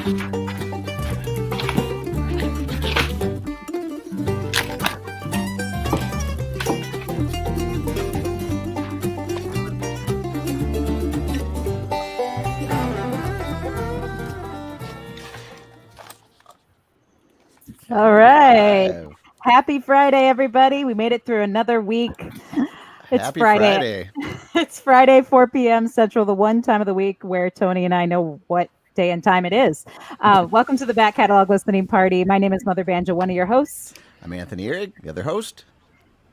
All right. Happy Friday, everybody. We made it through another week. It's Happy Friday. It's Friday, 4 p.m. Central, the one time of the week where Tony and I know what day and time it is. Welcome to the Back Catalog Listening Party. My name is Mother Banjo, one of your hosts. I'm Anthony Ihrig, the other host.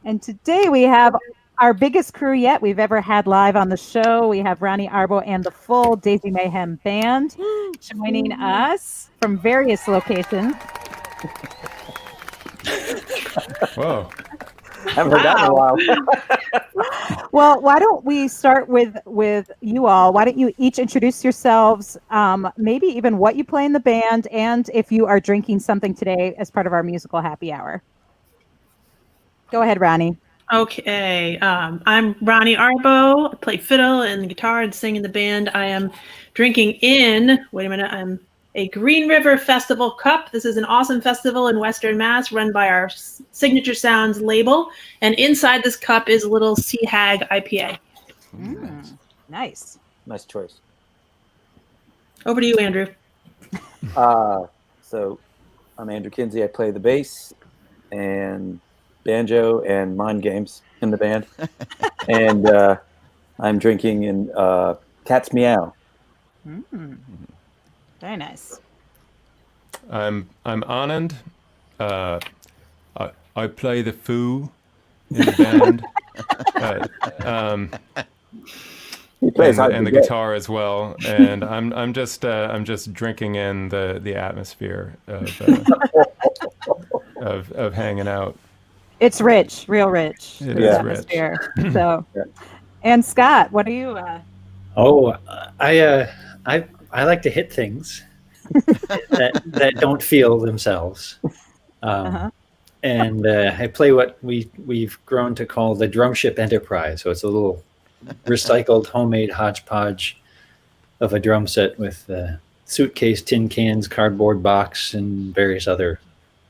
And today we have our biggest crew yet we've ever had live on the show. We have Rani Arbo and the full Daisy Mayhem band joining us from various locations. Whoa. Haven't heard that in a while. Well, why don't we start with you all? Why don't you each introduce yourselves, maybe even what you play in the band, and if you are drinking something today as part of our musical happy hour. Go ahead, Rani. Okay. I'm Rani Arbo. I play fiddle and guitar and sing in the band. I am drinking in, a Green River Festival Cup. This is an awesome festival in Western Mass run by our Signature Sounds label. And inside this cup is a little Ihrig IPA. Nice. Nice choice. Over to you, Andrew. So I'm Andrew Kinsey. I play the bass and banjo and mind games in the band. And I'm drinking in Cat's Meow. Very nice. I'm Anand. I play the Foo in the band. He plays and the guitar as well. And I'm just drinking in the atmosphere of hanging out. It's rich, real rich. It is rich. So, and Scott, what are you? I like to hit things that don't feel themselves, and I play what we've grown to call the Drumship Enterprise. So it's a little recycled, homemade hodgepodge of a drum set with suitcase, tin cans, cardboard box, and various other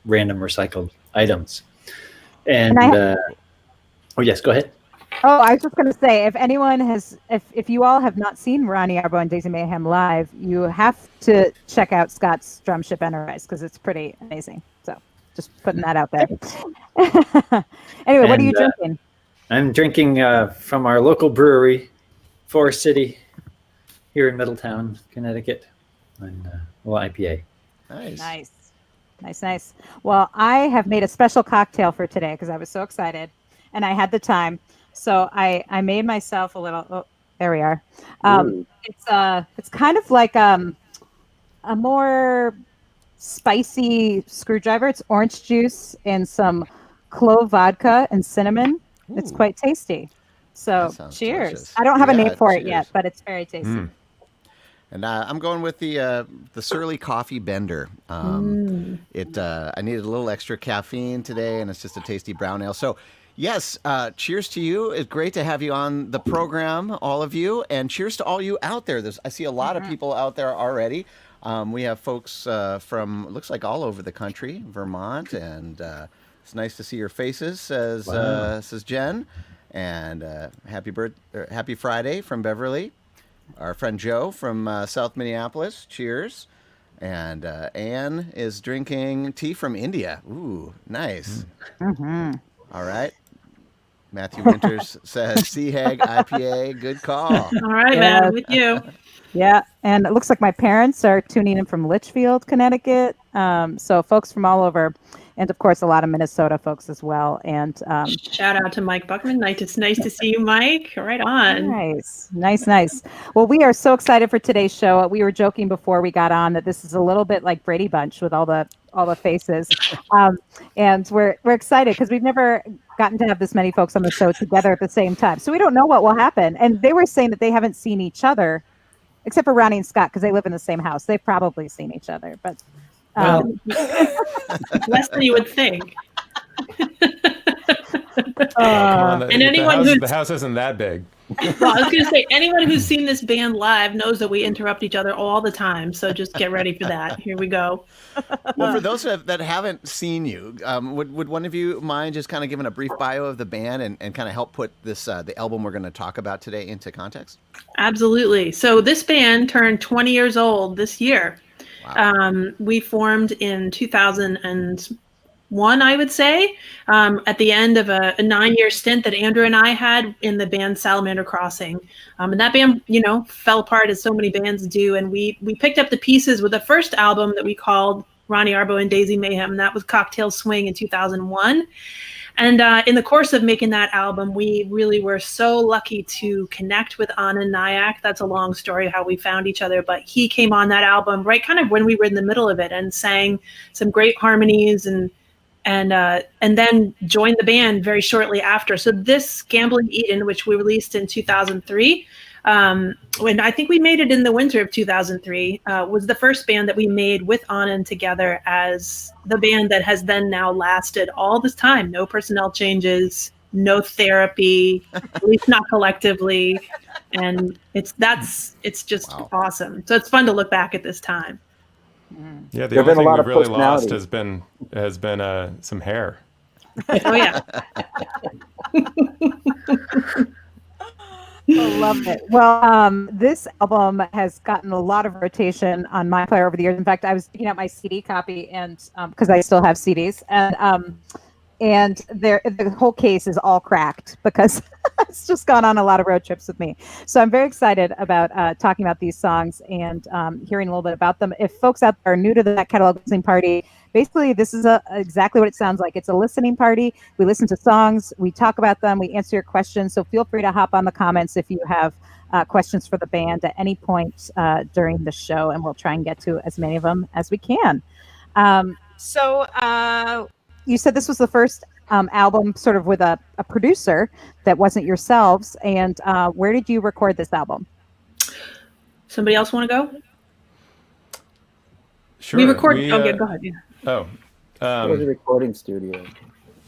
random recycled items. And oh yes, go ahead. Oh, I was just going to say, if anyone has, if you all have not seen Rani Arbo and Daisy Mayhem live, you have to check out Scott's Drumship Enterprise because it's pretty amazing. So just putting that out there. Anyway, what are you drinking? I'm drinking from our local brewery, Forest City, here in Middletown, Connecticut, and IPA. Nice. Well, I have made a special cocktail for today because I was so excited and I had the time. So I made myself a little. Oh, there we are. It's kind of like a more spicy screwdriver. It's orange juice and some clove vodka and cinnamon. Ooh. It's quite tasty. So cheers! Delicious. I don't have a name for it yet, but it's very tasty. And I'm going with the Surly Coffee Bender. I needed a little extra caffeine today, and it's just a tasty brown ale. So. Yes, cheers to you. It's great to have you on the program, all of you, and cheers to all you out there. I see a lot of people out there already. We have folks from, looks like all over the country, Vermont, and it's nice to see your faces, says Jen. And happy Friday from Beverly. Our friend Joe from South Minneapolis, cheers. And Anne is drinking tea from India. Ooh, nice. All right. Matthew Winters says Ihrig IPA, good call. All right, man, with you. Yeah, and it looks like my parents are tuning in from Litchfield, Connecticut. So folks from all over, and of course a lot of Minnesota folks as well. And shout out to Mike Buckman. It's nice to see you, Mike. Right on. Nice. Well, we are so excited for today's show. We were joking before we got on that this is a little bit like Brady Bunch with all the faces, and we're excited because we've never gotten to have this many folks on the show together at the same time. So we don't know what will happen. And they were saying that they haven't seen each other, except for Ronnie and Scott, because they live in the same house. They've probably seen each other, but less than you would think. And anyone the house isn't that big. Well, I was going to say, anyone who's seen this band live knows that we interrupt each other all the time. So just get ready for that. Here we go. Well, for those that haven't seen you, would one of you mind just kind of giving a brief bio of the band and kind of help put this the album we're going to talk about today into context? Absolutely. So this band turned 20 years old this year. Wow. We formed in 2001, I would say, at the end of a 9-year stint that Andrew and I had in the band Salamander Crossing. And that band, fell apart as so many bands do. And we picked up the pieces with the first album that we called Rani Arbo and Daisy Mayhem. And that was Cocktail Swing in 2001. And in the course of making that album, we really were so lucky to connect with Anand Nayak. That's a long story how we found each other, but he came on that album right kind of when we were in the middle of it and sang some great harmonies and then joined the band very shortly after. So this Gambling Eden, which we released in 2003, when I think we made it in the winter of 2003, was the first band that we made with Anand together as the band that has then now lasted all this time. No personnel changes, no therapy, at least not collectively. And it's just awesome. So it's fun to look back at this time. Yeah, the only thing we've really lost has been some hair. Oh yeah. I love it. Well, this album has gotten a lot of rotation on my player over the years. In fact, I was picking out my CD copy, and because I still have CDs, and the whole case is all cracked because it's just gone on a lot of road trips with me. So I'm very excited about talking about these songs and hearing a little bit about them. If folks out there are new to that catalog listening party, basically this is exactly what it sounds like. It's a listening party. We listen to songs, we talk about them, we answer your questions. So feel free to hop on the comments if you have questions for the band at any point during the show, and we'll try and get to as many of them as we can. So you said this was the first album sort of with a producer that wasn't yourselves. And where did you record this album? Somebody else want to go? Sure. We recorded. Okay, go ahead. Yeah. Oh. It was a recording studio.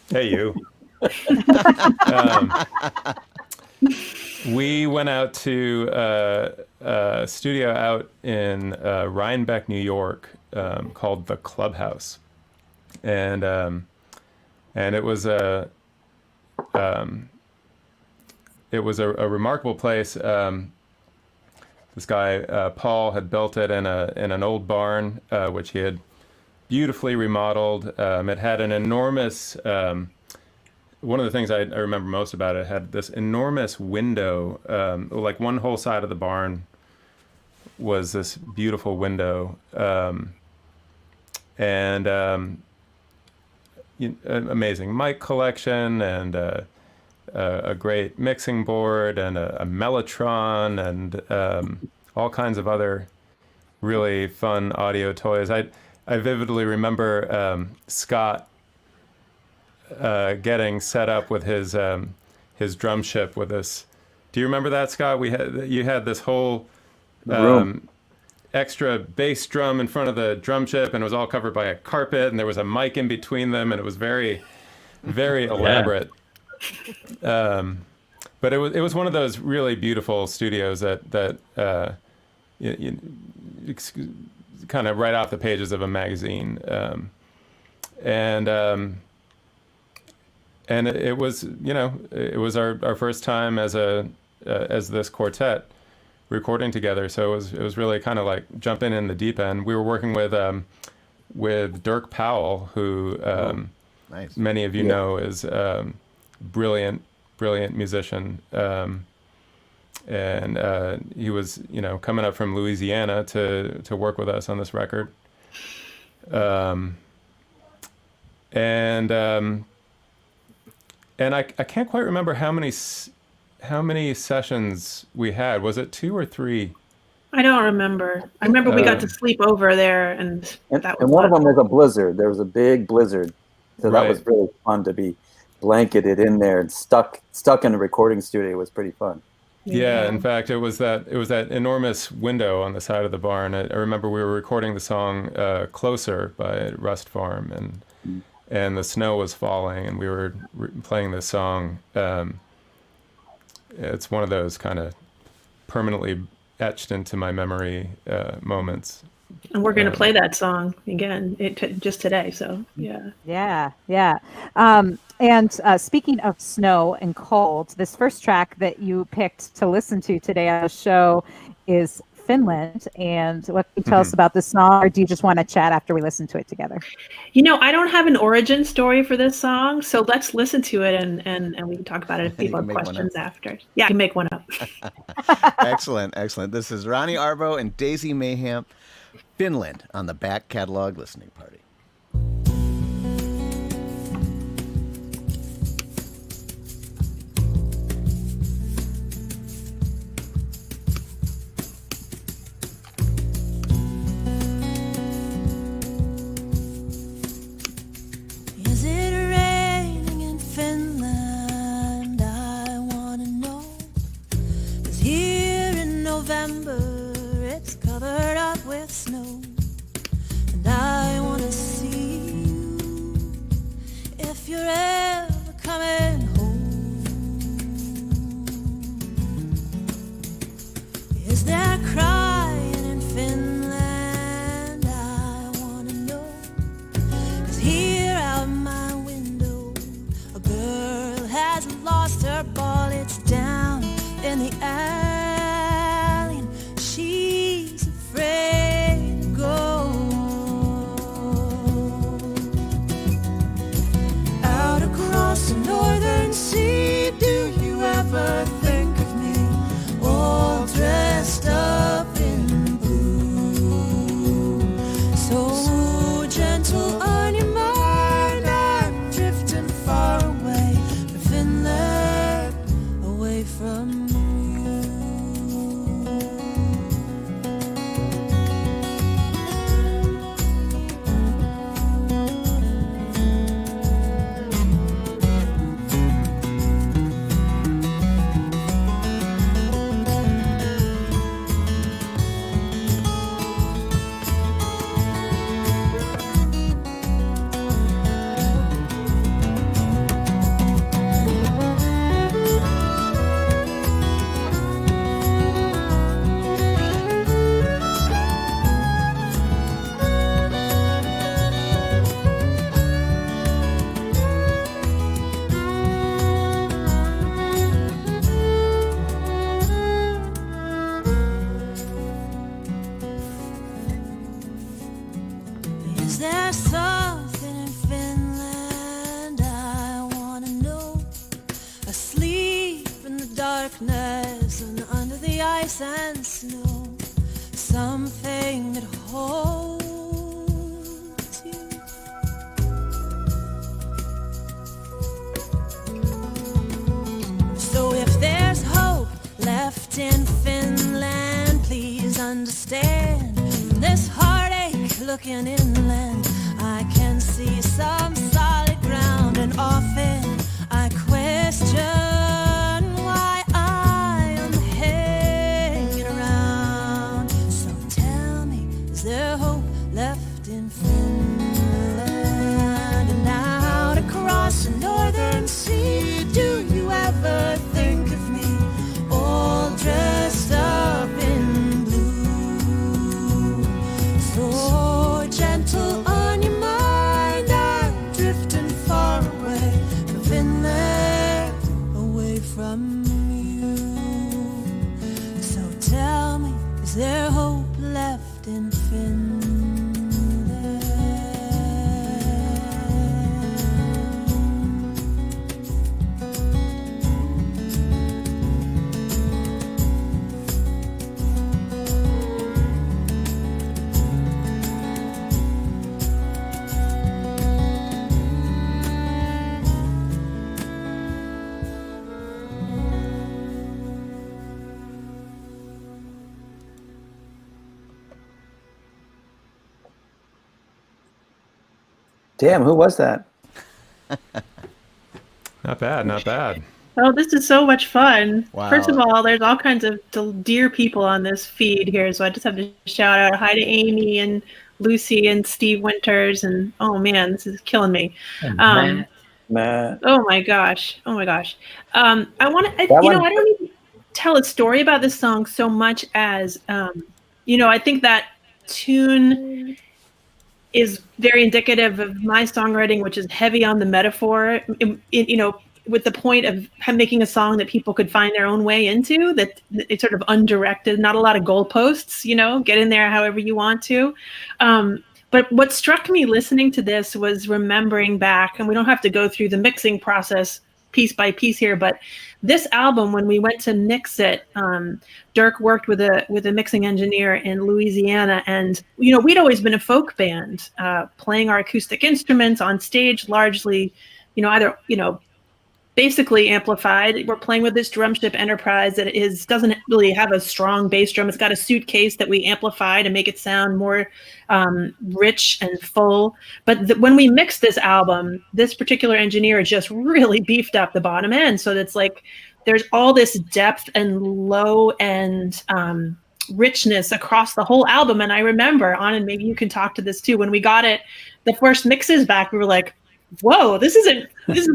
Hey, you. We went out to a studio out in Rhinebeck, New York, called The Clubhouse. And it was a remarkable place. This guy Paul had built it in an old barn, which he had beautifully remodeled. It had an enormous. One of the things I remember most about it had this enormous window. Like one whole side of the barn was this beautiful window, and amazing mic collection and a great mixing board and a mellotron and all kinds of other really fun audio toys. I vividly remember Scott getting set up with his drum ship with this. Do you remember that, Scott? You had this whole extra bass drum in front of the drum ship, and it was all covered by a carpet, and there was a mic in between them, and it was very, very elaborate. But it was one of those really beautiful studios that kind of right off the pages of a magazine, and it was it was our first time as this quartet recording together, so it was really kind of like jumping in the deep end. We were working with Dirk Powell, who nice. Many of you know is brilliant musician, and he was coming up from Louisiana to work with us on this record, and I can't quite remember how many sessions we had. Was it 2 or 3? I don't remember. I remember we got to sleep over there, and that was. And one of them was a blizzard. There was a big blizzard, so that was really fun to be blanketed in there and stuck in a recording studio. It was pretty fun. Yeah, in fact, it was that enormous window on the side of the barn. I remember we were recording the song "Closer" by Rust Farm, and the snow was falling, and we were playing this song. it's one of those kind of permanently etched into my memory moments. And we're going to play that song again just today. So, yeah. Yeah. And speaking of snow and cold, this first track that you picked to listen to today on the show is Finland. And what can you tell us about this song, or do you just want to chat after we listen to it together? I don't have an origin story for this song, so let's listen to it and we can talk about it if people have questions after. Yeah, I can make one up. Excellent. This is Rani Arbo and Daisy Mayhem, Finland, on the Back Catalog Listening Party. Is it raining in Finland? I want to know. 'Cause here in November it's covered up with snow, and I want to see you if you're ever coming home. Is there crying in Finland? I want to know. 'Cause here out my window a girl has lost her ball. It's down in the alley and she's afraid to go. Out across the northern sea, do you ever think of me all dressed up in blue? So gentle on your mind, I'm drifting far away from Finland, away from you. Is there something in Finland I want to know? Asleep in the darkness and under the ice and snow, something that holds you. So if there's hope left in Finland, please understand. From this heartache looking inland, I can see some solid ground, and often I question why I am hanging around. So tell me, is there hope left in Finland? And out across the northern sea, do you ever think of me all dressed up in blue? So gentle on your mind, I'm drifting far away from Finland, away from you. So tell me, is there hope left in Finland? Damn, who was that? Not bad. Oh, this is so much fun. Wow. First of all, there's all kinds of dear people on this feed here, so I just have to shout out hi to Amy and Lucy and Steve Winters, and oh man, this is killing me. And Matt. Oh my gosh. I want to, I That don't one- even, tell a story about this song so much as, I think that tune is very indicative of my songwriting, which is heavy on the metaphor, with the point of making a song that people could find their own way into, that it's sort of undirected, not a lot of goalposts, get in there however you want to. But what struck me listening to this was remembering back, and we don't have to go through the mixing process piece by piece here, but this album, when we went to mix it, Dirk worked with a mixing engineer in Louisiana, and we'd always been a folk band, playing our acoustic instruments on stage, largely, either basically amplified. We're playing with this Drumship Enterprise that doesn't really have a strong bass drum. It's got a suitcase that we amplify to make it sound more rich and full. But when we mixed this album, this particular engineer just really beefed up the bottom end. So that's like, there's all this depth and low end richness across the whole album. And I remember, and maybe you can talk to this too, when we got it, the first mixes back, we were like, whoa, this is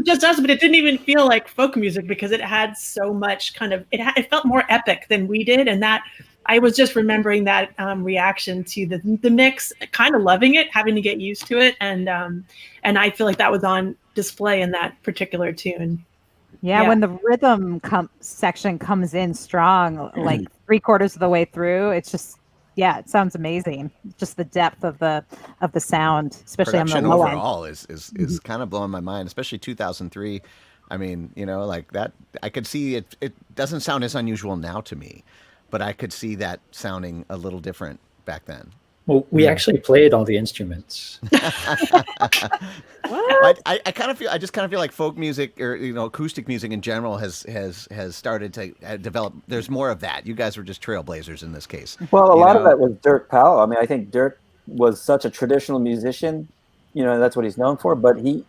just us, but it didn't even feel like folk music because it had so much it felt more epic than we did. And that I was just remembering that reaction to the mix, kind of loving it, having to get used to it. And I feel like that was on display in that particular tune. Yeah, when the rhythm section comes in strong, like 3/4 of the way through, it's just, it sounds amazing. Just the depth of the sound, especially Production on the low overall end. is kind of blowing my mind, especially 2003. I mean, like that. I could see it. It doesn't sound as unusual now to me, but I could see that sounding a little different back then. Well, we actually played all the instruments. I kind of feel. I just kind of feel like folk music, or acoustic music in general, has started to develop. There's more of that. You guys were just trailblazers in this case. Well, a lot of that was Dirk Powell. I mean, I think Dirk was such a traditional musician. That's what he's known for. But he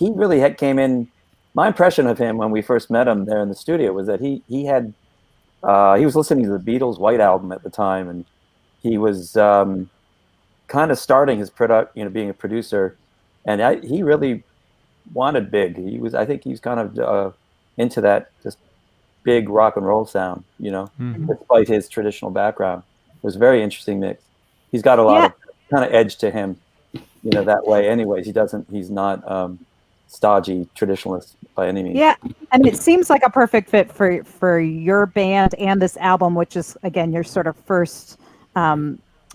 really came in. My impression of him when we first met him there in the studio was that he was listening to the Beatles' White Album at the time, and he was kind of starting his being a producer, and he really wanted big. I think he was kind of into that just big rock and roll sound, despite his traditional background. It was a very interesting mix. He's got a lot of kind of edge to him, that way. Anyways, he's not stodgy traditionalist by any means. Yeah, and it seems like a perfect fit for your band and this album, which is, again, your sort of first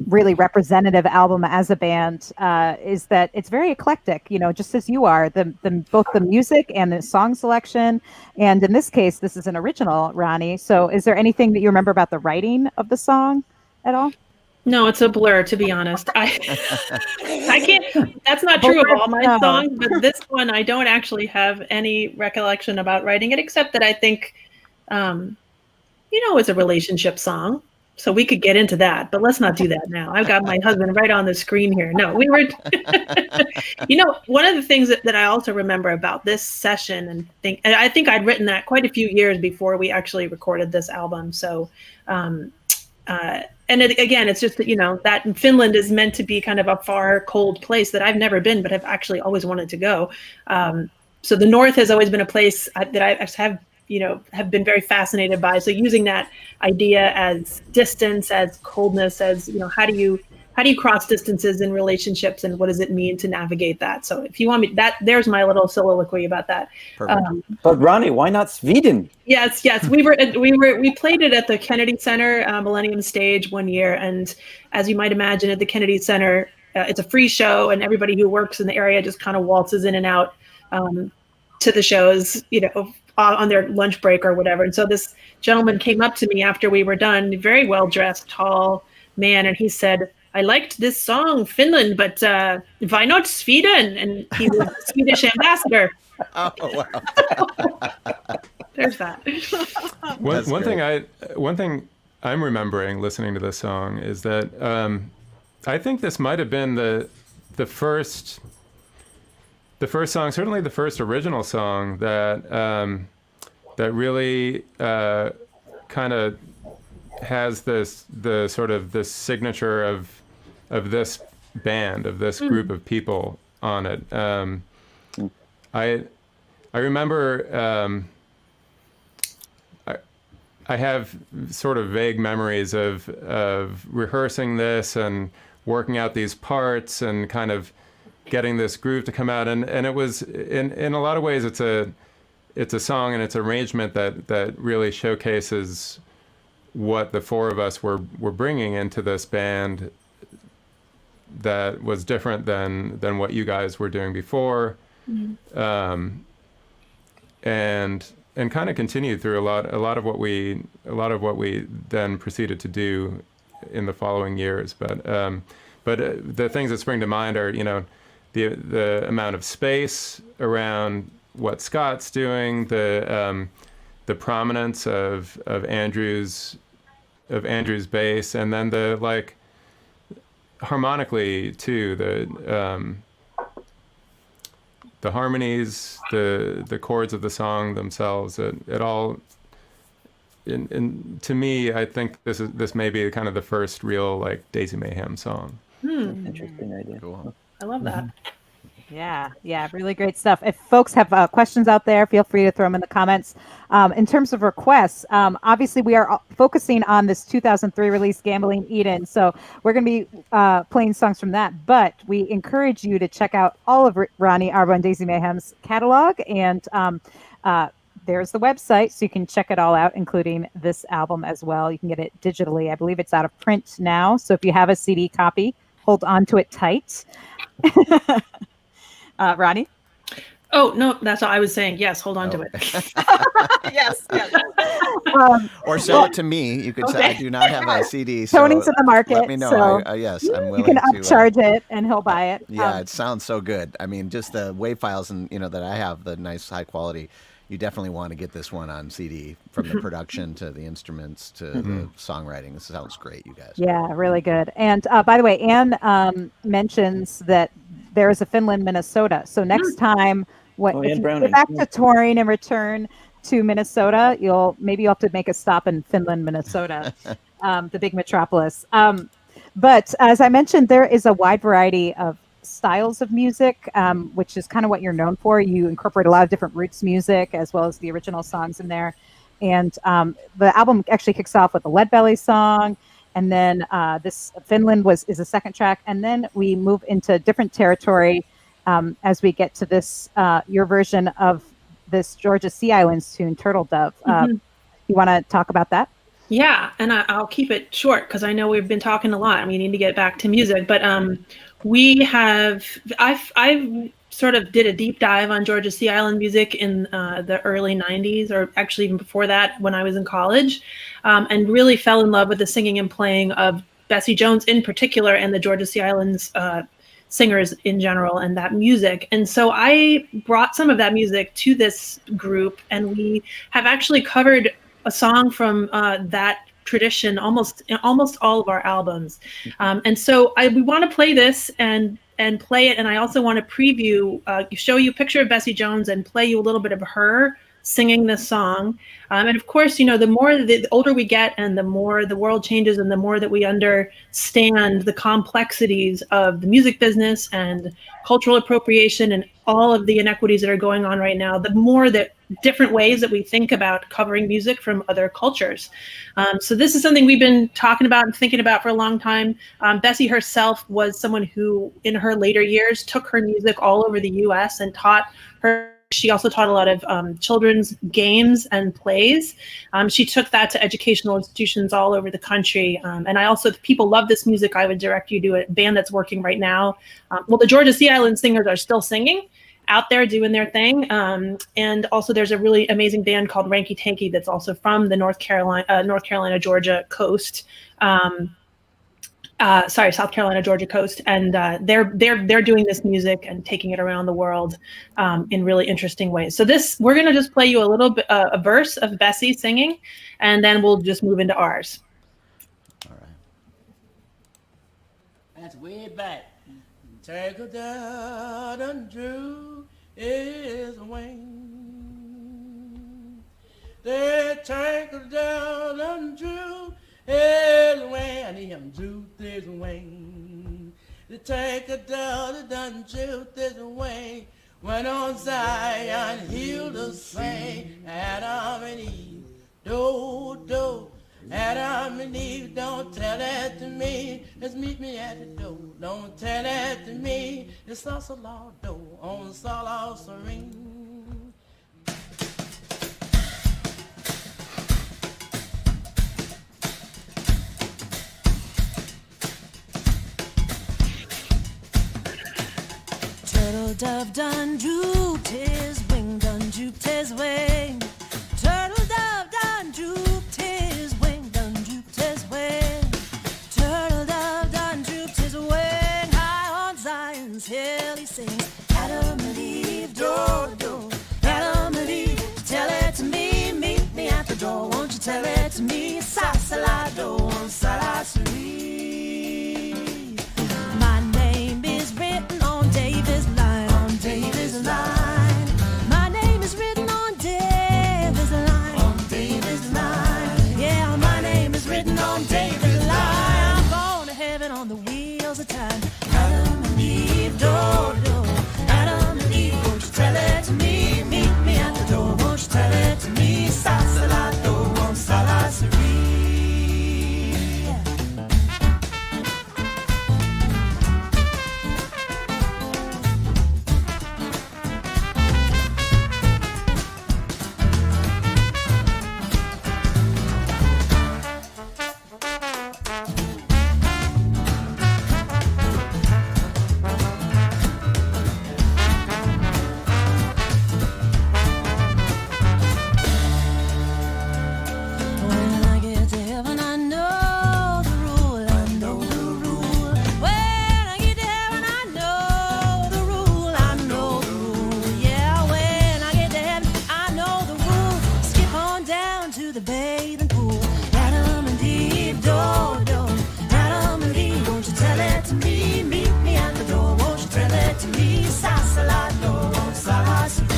really representative album as a band, is that it's very eclectic, just as you are, both the music and the song selection. And in this case, this is an original, Ronnie. So is there anything that you remember about the writing of the song at all? No, it's a blur, to be honest. I can't, that's not true of all my songs, but this one, I don't actually have any recollection about writing it, except that I think, it's a relationship song. So we could get into that, but let's not do that now. I've got my husband right on the screen here. No, we were, one of the things that I also remember about this session and I think I'd written that quite a few years before we actually recorded this album. So, again, it's just that, that Finland is meant to be kind of a far, cold place that I've never been, but have actually always wanted to go. So the North has always been a place that I have been very fascinated by. So using that idea as distance, as coldness, as, how do you cross distances in relationships, and what does it mean to navigate that? So if you want me, there's my little soliloquy about that. But Ronnie, why not Sweden? Yes. We played it at the Kennedy Center Millennium Stage one year. And as you might imagine, at the Kennedy Center, it's a free show, and everybody who works in the area just kind of waltzes in and out to the shows, on their lunch break or whatever. And so this gentleman came up to me after we were done, very well dressed, tall man, and he said, "I liked this song, Finland, but why not Sweden?" And he was the Swedish ambassador. Oh, wow. There's that. One thing I'm remembering listening to this song is that I think this might have been the first song, certainly the first original song that really kind of has the sort of this signature of this band, of this group of people on it. I remember I have sort of vague memories of rehearsing this and working out these parts and kind of getting this groove to come out. And it was in a lot of ways it's a song and it's arrangement that really showcases what the four of us were bringing into this band that was different than what you guys were doing before. Mm-hmm. And kind of continued through a lot of what we then proceeded to do in the following years. But the things that spring to mind are, the amount of space around what Scott's doing, the prominence of Andrew's bass, and then the like harmonically too, the harmonies, the chords of the song themselves, it all. To me, I think this may be kind of the first real like Daisy Mayhem song. Interesting idea. Cool. I love that. Yeah, really great stuff. If folks have questions out there, feel free to throw them in the comments. In terms of requests, obviously we are focusing on this 2003 release, Gambling Eden. So we're going to be playing songs from that. But we encourage you to check out all of Rani Arbo and Daisy Mayhem's catalog. And there's the website, so you can check it all out, including this album as well. You can get it digitally. I believe it's out of print now. So if you have a CD copy, hold on to it tight. Ronnie? Oh, no, that's all I was saying. Yes, hold on to it. Yes. Or sell it to me. You could say, I do not have a CD. So Tony's in the market. Let me know. So yes, I'm willing you can to. upcharge it and he'll buy it. Yeah, it sounds so good. I mean, just the WAV files and that I have, the nice high quality. You definitely want to get this one on CD, from the production to the instruments to the songwriting. This sounds great, you guys. Yeah, really good. And by the way, Anne mentions that there is a Finland, Minnesota. So next time, if you get back to touring and return to Minnesota, you'll have to make a stop in Finland, Minnesota, the big metropolis. But as I mentioned, there is a wide variety of styles of music, which is kind of what you're known for. You incorporate a lot of different roots music as well as the original songs in there. And the album actually kicks off with a Leadbelly song. And then this Finland is a second track. And then we move into different territory as we get to this, your version of this Georgia Sea Islands tune, Turtle Dove. You want to talk about that? Yeah, and I'll keep it short because I know we've been talking a lot and we need to get back to music. But I've sort of did a deep dive on Georgia Sea Island music in the early 90s, or actually even before that when I was in college, and really fell in love with the singing and playing of Bessie Jones in particular and the Georgia Sea Islands singers in general and that music. And so I brought some of that music to this group, and we have actually covered a song from that tradition almost all of our albums. And so we want to play this and play it. And I also want to preview, show you a picture of Bessie Jones and play you a little bit of her singing this song. And of course, the older we get and the more the world changes and the more that we understand the complexities of the music business and cultural appropriation and all of the inequities that are going on right now, the more that different ways that we think about covering music from other cultures. So this is something we've been talking about and thinking about for a long time. Bessie herself was someone who in her later years took her music all over the US and taught her. She also taught a lot of children's games and plays. She took that to educational institutions all over the country. And if people love this music, I would direct you to a band that's working right now. The Georgia Sea Island singers are still singing out there doing their thing. And also there's a really amazing band called Ranky Tanky that's also from the North Carolina, Georgia coast. South Carolina, Georgia coast. And they're doing this music and taking it around the world in really interesting ways. So we're going to just play you a little bit, a verse of Bessie singing, and then we'll just move into ours. All right. That's way back. Take her down and drew his wing. They take her down and drew his wing. I need him drew his wing. They take her down and drew his wing. Went on Zion, healed the slain, Adam and Eve do, do. Adam and Eve, don't tell that to me. Let's meet me at the door. Don't tell that to me. It's salsa la do on salsa ring. Turtle dove done drooped his wing, done drooped his wing. Turtle dove done drooped his wing, done drooped his wing. Turtle dove done drooped his wing. High on Zion's hill he sings. Adam and Eve, do, do. Adam and Eve, tell it to me. Meet me at the door, won't you tell it to me? Sasalado on Salasuri. My name is written on David's line, on David's line. My name is written on David's line, on David's line. Yeah, my name is written on David's line. I'm going to heaven on the wheels of time. Adam and Eve, do, do. Adam and Eve, won't you tell it to me? Meet me at the door, won't you tell it to me? Sasalado on Salasuri. When I get to heaven, I know the rule, I know the rule. When I get to heaven, I know the rule, I know the rule. Yeah, when I get to heaven, I know the rule. Skip on down to the bathing pool. Adam and Eve, do, do. Adam and Eve, won't you tell it to me? Meet me at the door, won't you tell it to me? Sasalado, salasuri.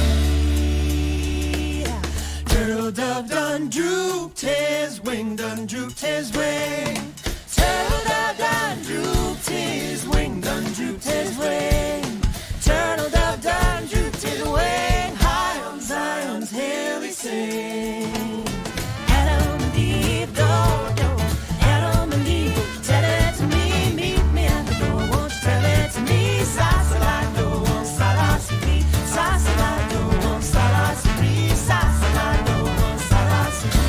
Turtle dove done drooped his wing, done drooped his wing. Turtle dove done drooped his wing, done drooped his wing. Turtle dove done drooped his wing. High on Zion's hill he sings. Adam and Eve, do, do. Adam and Eve, tell it to me. Meet me at the door, won't you tell it to me? Sasalado on Salasuri, Sasalado on Salasuri, Sasalado on Salasuri.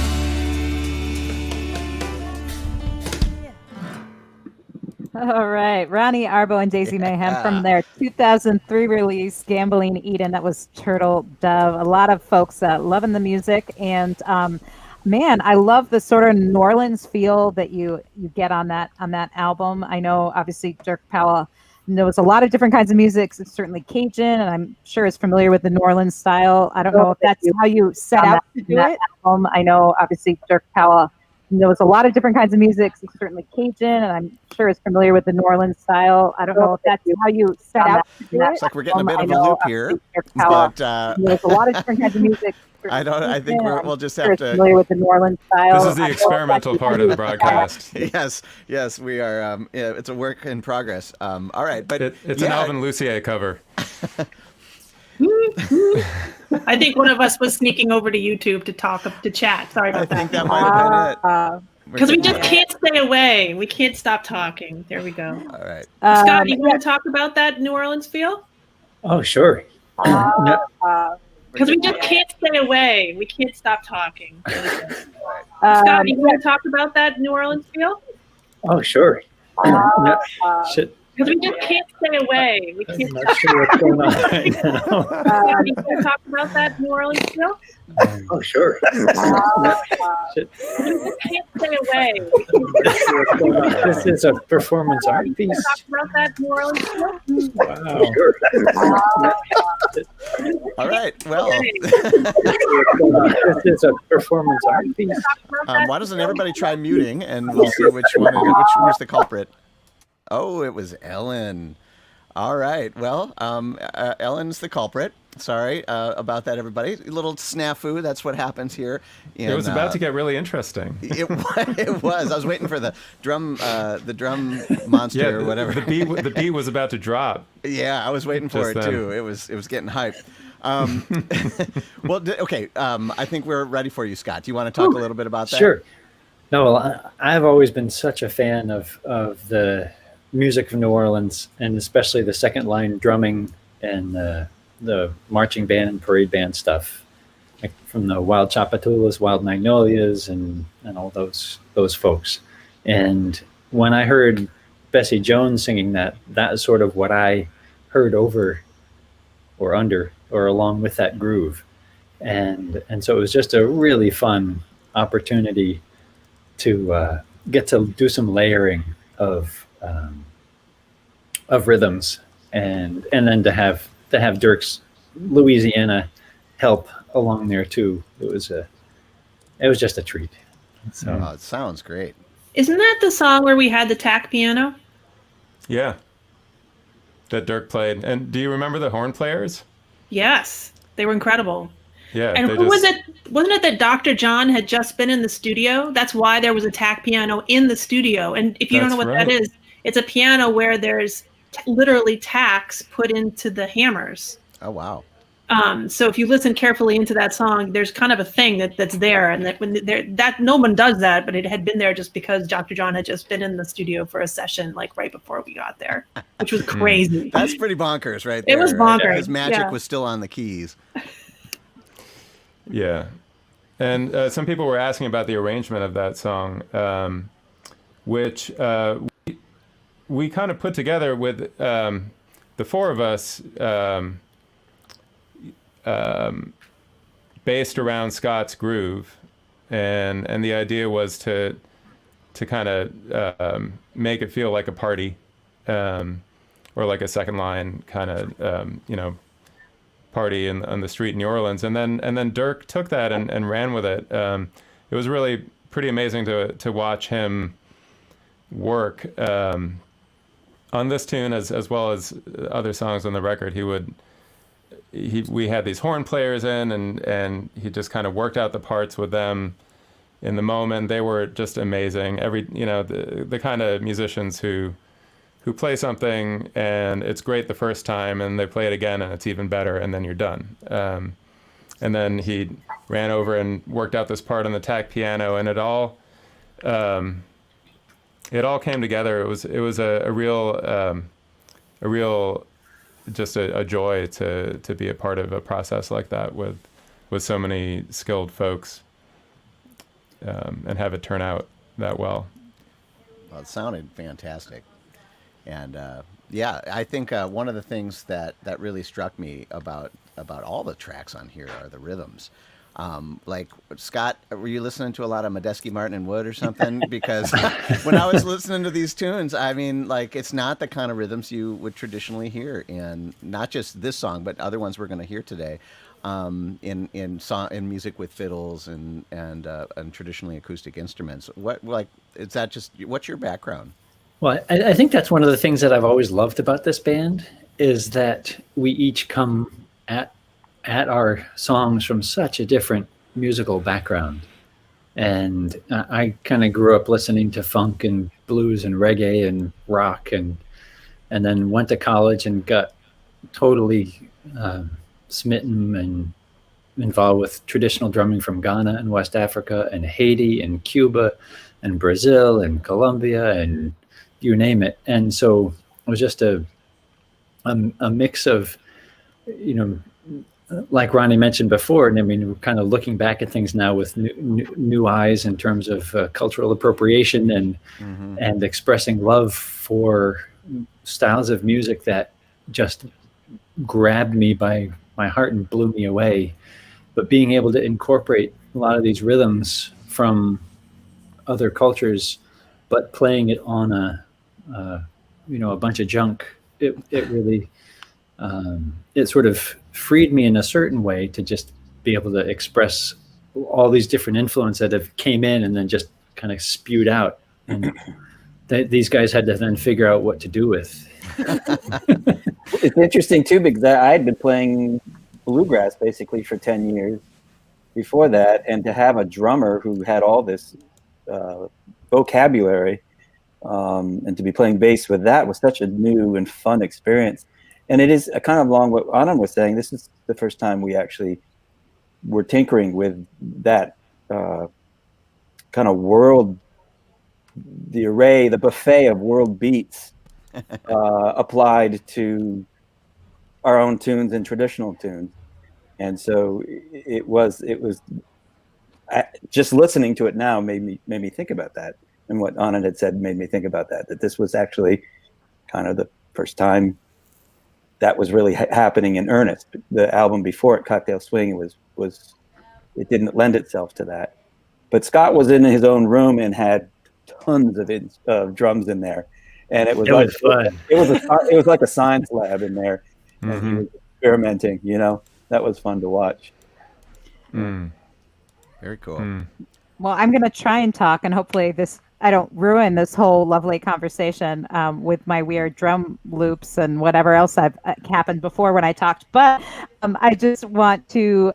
All right, Rani Arbo and Daisy Mayhem from their 2003 release, Gambling Eden. That was Turtle Dove. A lot of folks loving the music, and man, I love the sort of New Orleans feel that you get on that album. I know, obviously, Dirk Powell knows a lot of different kinds of music. It's certainly Cajun, and I'm sure is familiar with the New Orleans style. I don't know if that's how you set out to do it. Album. I know, obviously, Dirk Powell knows a lot of different kinds of music. It's certainly Cajun, and I'm sure is familiar with the New Orleans style. I don't know if that's how you set out to do it. Looks like we're getting a bit of a loop here, but but knows a lot of different kinds of music. I think we'll just Sure have is to. familiar with the New Orleans style. This is the experimental part of the broadcast. Yes, we are. Yeah, it's a work in progress. All right, but It's an Alvin Lucier cover. I think one of us was sneaking over to YouTube to chat. Sorry I about think that. that might have been it. Because we just can't stay away. We can't stop talking. There we go. All right. Scott, you want to talk about that New Orleans feel? Oh, sure. No, Because we just can't stay away. We can't stop talking. There we go. Scott, you want to talk about that New Orleans feel? oh, sure. No, shit. Because we just can't stay away. We I'm can't not sure what's going on right now. Scott, you want to talk about that New Orleans feel? Oh, sure. No, shit. We just can't stay away. This is a performance art piece. Talk about that New Orleans feel? Wow. Sure. All right. Well, This is a performance art piece. why doesn't everybody try muting, and we'll see which who's the culprit. Oh, it was Ellen. All right. Well, Ellen's the culprit. Sorry about that, everybody. A little snafu. That's what happens here. It was about to get really interesting. It was. I was waiting for the drum monster or whatever. The beat was about to drop. Yeah, I was waiting for Just it then. too. It was getting hype. Well, okay. I think we're ready for you, Scott. Do you want to talk a little bit about that? Sure. No, well, I've always been such a fan of the music of New Orleans, and especially the second line drumming and the marching band and parade band stuff, like from the Wild Chapatulas, Wild Magnolias, and all those folks. And when I heard Bessie Jones singing that is sort of what I heard over or under or along with that groove. And so it was just a really fun opportunity to get to do some layering of rhythms, and then to have Dirk's Louisiana help along there too. It was just a treat. So it sounds great. Isn't that the song where we had the tack piano? Yeah. That Dirk played. And do you remember the horn players? Yes, they were incredible. Yeah. And who was it? Wasn't it that Dr. John had just been in the studio? That's why there was a tack piano in the studio. And if you don't know what that is, it's a piano where there's literally tacks put into the hammers. Oh, wow. So if you listen carefully into that song, there's kind of a thing that's there, and that no one does that, but it had been there just because Dr. John had just been in the studio for a session like right before we got there, which was crazy. That's pretty bonkers, right there. It was bonkers. Right? His magic was still on the keys. Yeah. And some people were asking about the arrangement of that song, which we kind of put together with the four of us, based around Scott's groove, and the idea was to kind of make it feel like a party, or like a second line kind of party on the street in New Orleans, and then Dirk took that and ran with it. It was really pretty amazing to watch him work on this tune as well as other songs on the record. We had these horn players in, and he just kind of worked out the parts with them in the moment. They were just amazing. The kind of musicians who play something and it's great the first time, and they play it again and it's even better, and then you're done. And then he ran over and worked out this part on the tack piano, and it all came together. It was a real just a joy to be a part of a process like that with so many skilled folks, and have it turn out that well. Well, it sounded fantastic. And I think one of the things that really struck me about all the tracks on here are the rhythms. Like, Scott, were you listening to a lot of Medeski, Martin, and Wood or something? Because when I was listening to these tunes, I mean, like, it's not the kind of rhythms you would traditionally hear in not just this song, but other ones we're going to hear today, in music with fiddles and traditionally acoustic instruments. What's your background? Well, I think that's one of the things that I've always loved about this band, is that we each come at our songs from such a different musical background. And I kind of grew up listening to funk and blues and reggae and rock, and then went to college and got totally smitten and involved with traditional drumming from Ghana and West Africa and Haiti and Cuba and Brazil and Colombia and you name it. And so it was just a mix of, like Ronnie mentioned before, and I mean, we're kind of looking back at things now with new eyes in terms of cultural appropriation and expressing love for styles of music that just grabbed me by my heart and blew me away. But being able to incorporate a lot of these rhythms from other cultures, but playing it on a bunch of junk, it really it sort of freed me in a certain way to just be able to express all these different influences that have came in and then just kind of spewed out. And these guys had to then figure out what to do with. It's interesting too, because I had been playing bluegrass basically for 10 years before that, and to have a drummer who had all this vocabulary, and to be playing bass with that was such a new and fun experience. And it is a kind of along what Anand was saying. This is the first time we actually were tinkering with that kind of the buffet of world beats applied to our own tunes and traditional tunes. And so it was just listening to it now made me think about that. And what Anand had said made me think about that this was actually kind of the first time that was really happening in earnest. The album before it, Cocktail Swing, was it didn't lend itself to that. But Scott was in his own room and had tons of drums in there, and it was fun. It was like a science lab in there, and he was experimenting. That was fun to watch. Very cool. Well, I'm going to try and talk, and hopefully I don't ruin this whole lovely conversation with my weird drum loops and whatever else happened before when I talked. But I just want to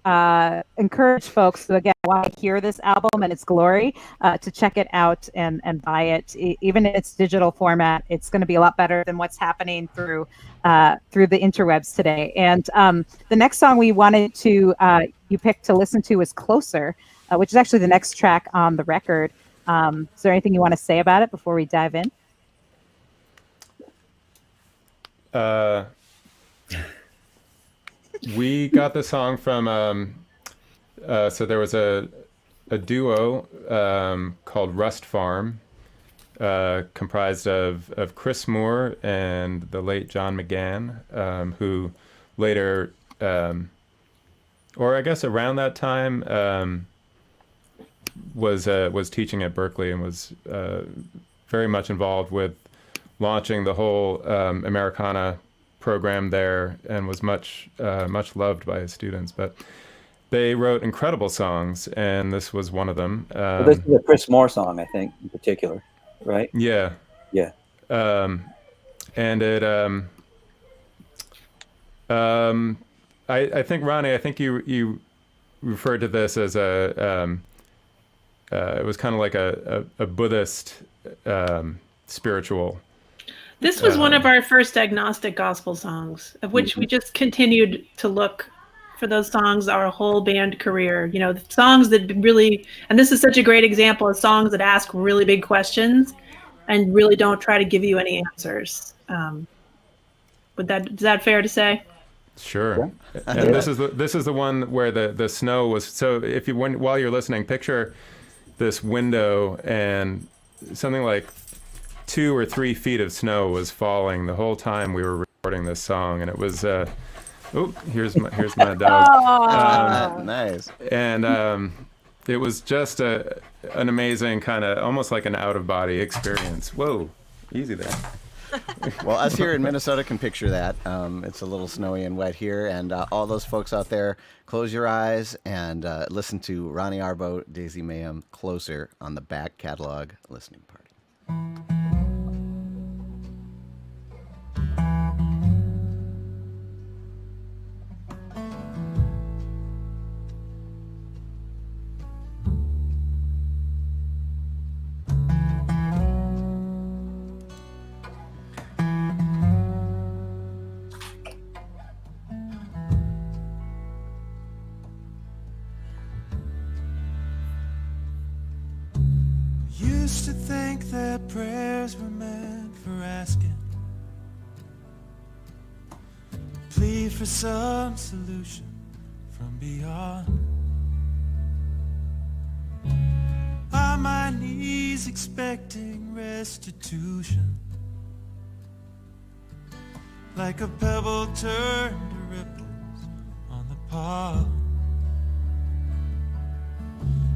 encourage folks who, again, want to hear this album and its glory to check it out and buy it. Even in its digital format, it's going to be a lot better than what's happening through the interwebs today. And the next song we wanted to you picked to listen to is Closer, which is actually the next track on the record. Is there anything you want to say about it before we dive in? We got the song from so there was a duo called Rust Farm, comprised of Chris Moore and the late John McGann, who later, or I guess around that time, was teaching at Berkeley and was very much involved with launching the whole Americana program there, and was much loved by his students. But they wrote incredible songs, and this was one of them. This is a Chris Moore song, I think, in particular, right? Yeah. And it I think, Ronnie, I think you referred to this as it was kind of like a Buddhist spiritual. This was one of our first agnostic gospel songs, of which we just continued to look for those songs our whole band career. The songs that really, and this is such a great example of songs that ask really big questions and really don't try to give you any answers. Is that fair to say? Sure. Yeah. And this is the one where the snow was. So while you're listening, picture this window and something like 2 or 3 feet of snow was falling the whole time we were recording this song, and it was here's my dog. Nice. And it was just an amazing kind of almost like an out of body experience. Whoa, easy there. Well, us here in Minnesota can picture that. It's a little snowy and wet here, and all those folks out there, close your eyes and listen to Rani Arbo, Daisy Mayhem, Closer on the back catalog listening party. Used to think that prayers were meant for asking, plead for some solution from beyond. On my knees expecting restitution, like a pebble turned to ripples on the pond.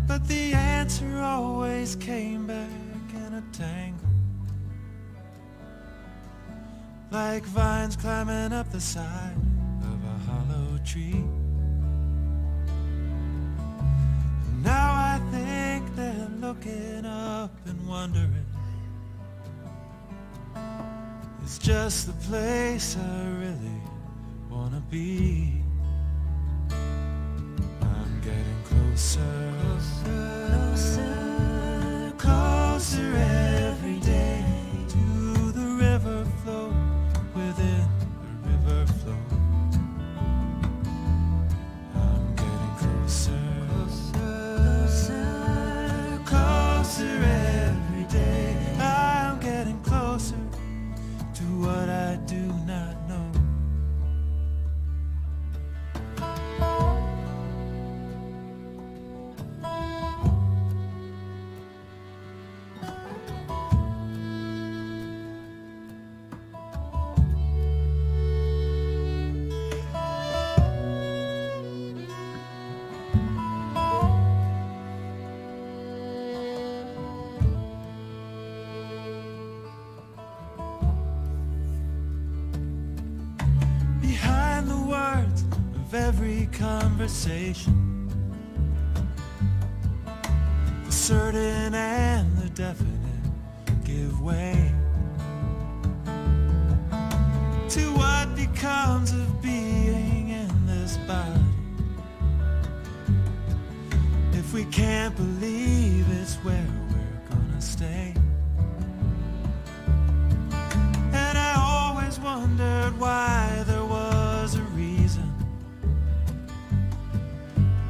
But the answer always came back in a tangle, like vines climbing up the side of a hollow tree. And now I think that looking up and wondering is just the place I really wanna be. I'm getting closer, closer, closer every day to the river flow within the river of every conversation. The certain and the definite give way to what becomes of being in this body. If we can't believe it's where we're gonna stay. And I always wondered why there was a reason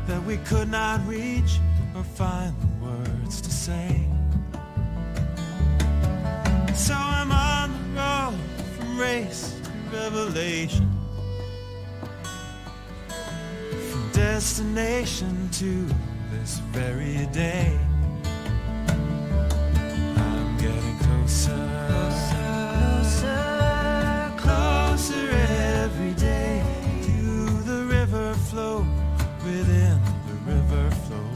that we could not reach or find the words to say. So I'm on the road from race to revelation, from destination to this very day. I'm getting closer, closer, closer every day to the river flow within the river flow.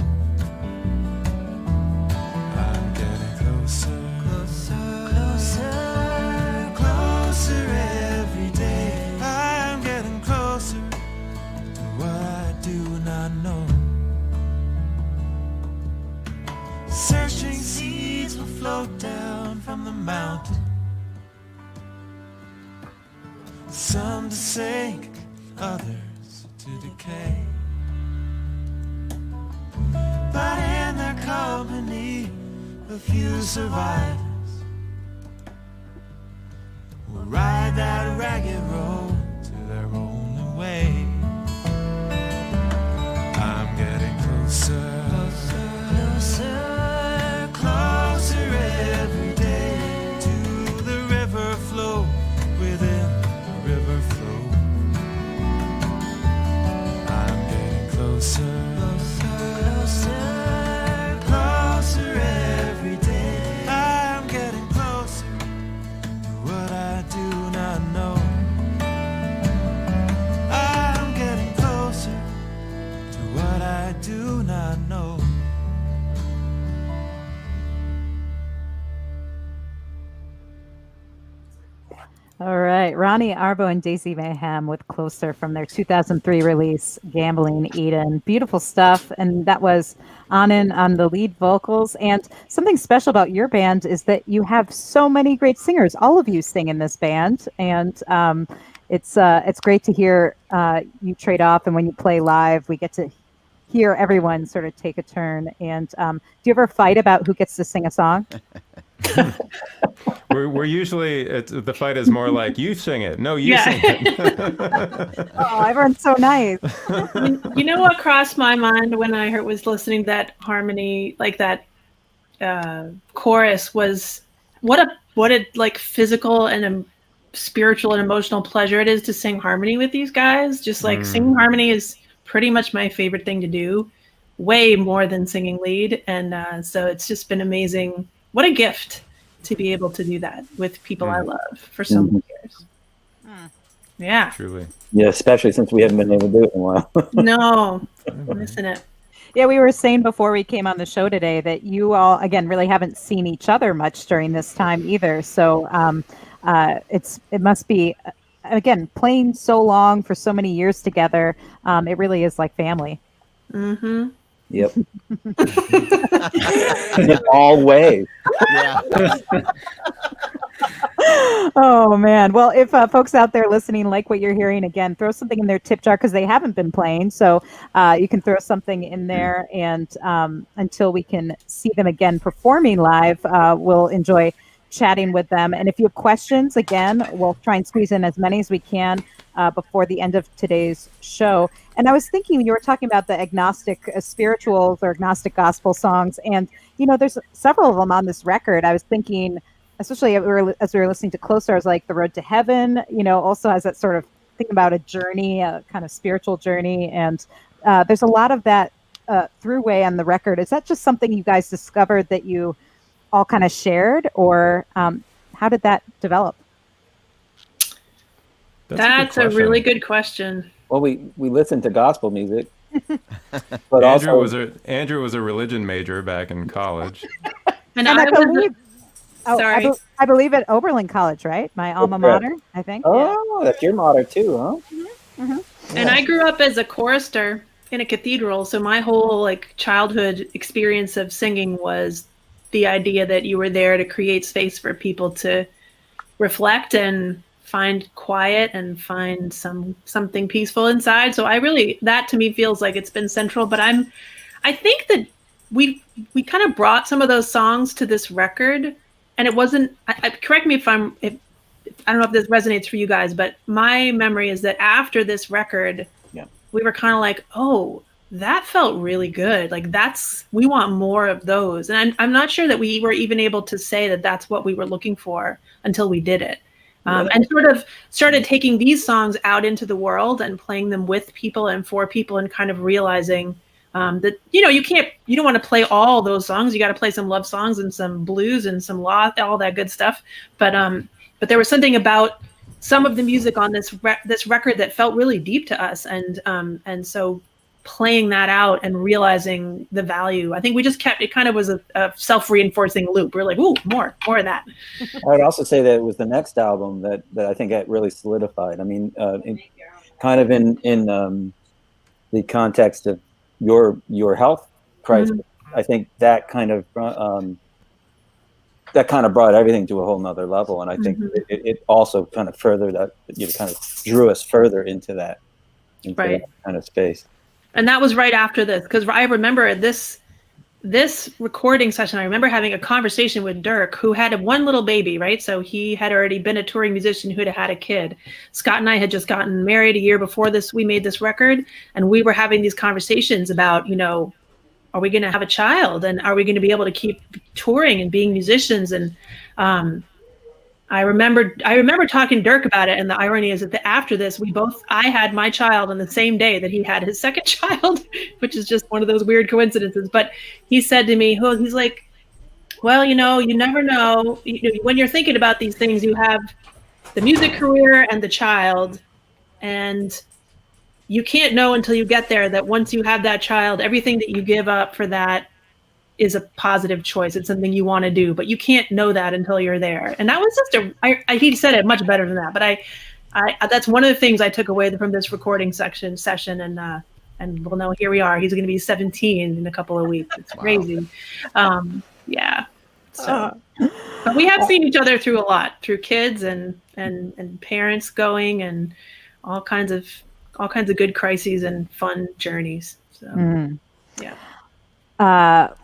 I'm getting closer, closer, closer, closer every day. I'm getting closer to what I do not know. Searching seeds will float down from the mountain, some to sink, others to decay. But in their company, a few survivors will ride that ragged road to their only way. I'm getting closer, closer, closer every day to the river flow within the river flow. I'm getting closer, closer, closer every day. I'm getting closer to what I do not know. I'm getting closer to what I do not know. All right, Rani Arbo and Daisy Mayhem with Closer from their 2003 release, Gambling Eden. Beautiful stuff. And that was Anand on the lead vocals. And something special about your band is that you have so many great singers. All of you sing in this band. And it's great to hear you trade off. And when you play live, we get to hear everyone sort of take a turn. And do you ever fight about who gets to sing a song? We're usually the fight is more like you sing it. No, you sing it. Oh, everyone's so nice. You know what crossed my mind when I was listening to that harmony, like that chorus, was what a like physical and spiritual and emotional pleasure it is to sing harmony with these guys. Just like singing harmony is pretty much my favorite thing to do, way more than singing lead. And so it's just been amazing. What a gift to be able to do that with people I love for so many years. Yeah. Truly. Yeah, especially since we haven't been able to do it in a while. No, I'm missing it. Yeah, we were saying before we came on the show today that you all, again, really haven't seen each other much during this time either. So it must be, again, playing so long for so many years together. It really is like family. Mm-hmm. Yep. In all ways. Yeah. Oh man. Well, if folks out there listening like what you're hearing, again, throw something in their tip jar because they haven't been playing. So you can throw something in there, and until we can see them again performing live, we'll enjoy chatting with them. And if you have questions, again, we'll try and squeeze in as many as we can before the end of today's show. And I was thinking, you were talking about the agnostic spirituals or agnostic gospel songs, and there's several of them on this record. I was thinking, especially as we were listening to Closer, I was like, The Road to Heaven, also has that sort of thing about a journey, a kind of spiritual journey, and there's a lot of that throughway on the record. Is that just something you guys discovered that you all kind of shared, or how did that develop? That's a really good question. Well, we listen to gospel music, but Andrew also was a religion major back in college. And I believe, sorry. I believe at Oberlin College, right? My alma mater, I think. Oh, that's your mater too, huh? Mm-hmm. And I grew up as a chorister in a cathedral, so my whole like childhood experience of singing was the idea that you were there to create space for people to reflect and find quiet and find something peaceful inside. So that to me feels like it's been central. But I think that we kind of brought some of those songs to this record, and it wasn't. Correct me if I don't know if this resonates for you guys, but my memory is that after this record, we were kind of like, oh, that felt really good. Like we want more of those. And I'm not sure that we were even able to say that that's what we were looking for until we did it. And sort of started taking these songs out into the world and playing them with people and for people, and kind of realizing that, you don't want to play all those songs. You got to play some love songs and some blues and some all that good stuff. But there was something about some of the music on this record that felt really deep to us. And so playing that out and realizing the value, I think we just it kind of was a self-reinforcing loop. We're like, ooh, more of that. I would also say that it was the next album that I think it really solidified. I mean, kind of in the context of your health crisis, I think that kind of brought everything to a whole nother level. And I think it also kind of furthered that, kind of drew us further into that kind of space. And that was right after this, because I remember this recording session. I remember having a conversation with Dirk, who had one little baby, right? So he had already been a touring musician who'd had a kid. Scott and I had just gotten married a year before this. We made this record, and we were having these conversations about, are we going to have a child, and are we going to be able to keep touring and being musicians? And I remember talking to Dirk about it, and the irony is that after this, I had my child on the same day that he had his second child, which is just one of those weird coincidences. But he said to me, he's like, well, you never know. When you're thinking about these things, you have the music career and the child, and you can't know until you get there that once you have that child, everything that you give up for that is a positive choice. It's something you want to do, but you can't know that until you're there. And that was just he said it much better than that, but I that's one of the things I took away from this recording session. And well, no, here we are. He's going to be 17 in a couple of weeks. It's crazy. Yeah. So, but we have seen each other through a lot, through kids and parents going, and all kinds of good crises and fun journeys. So, yeah.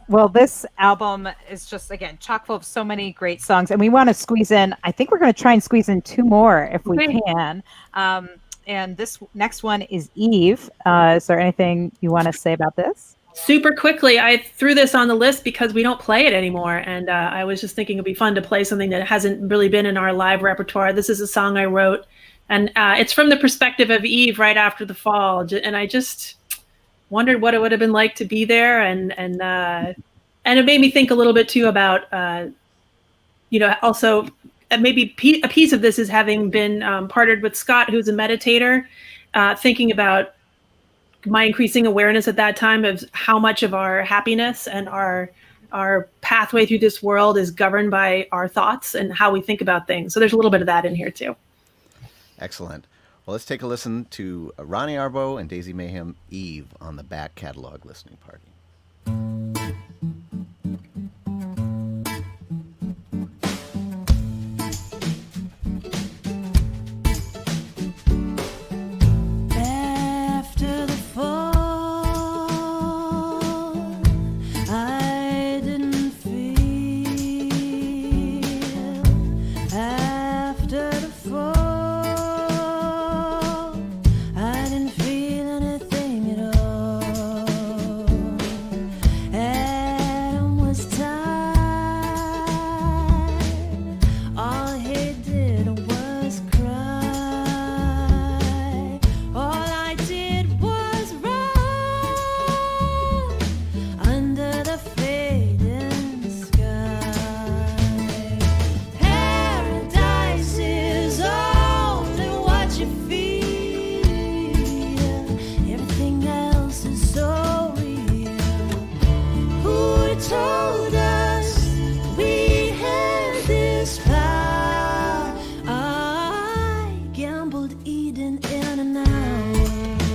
Well, this album is just, again, chock full of so many great songs, and we want to squeeze in, I think we're going to try and squeeze in 2 more if we can. And this next one is Eve. Is there anything you want to say about this? Super quickly, I threw this on the list because we don't play it anymore. And I was just thinking it'd be fun to play something that hasn't really been in our live repertoire. This is a song I wrote, and it's from the perspective of Eve right after the fall. And I just wondered what it would have been like to be there, and it made me think a little bit too about also maybe a piece of this is having been partnered with Scott, who's a meditator, thinking about my increasing awareness at that time of how much of our happiness and our pathway through this world is governed by our thoughts and how we think about things. So there's a little bit of that in here too. Excellent. Well, let's take a listen to Rani Arbo and Daisy Mayhem, Eve, on the back catalog listening party. After the fall, I didn't feel. After the fall, Eden in an hour.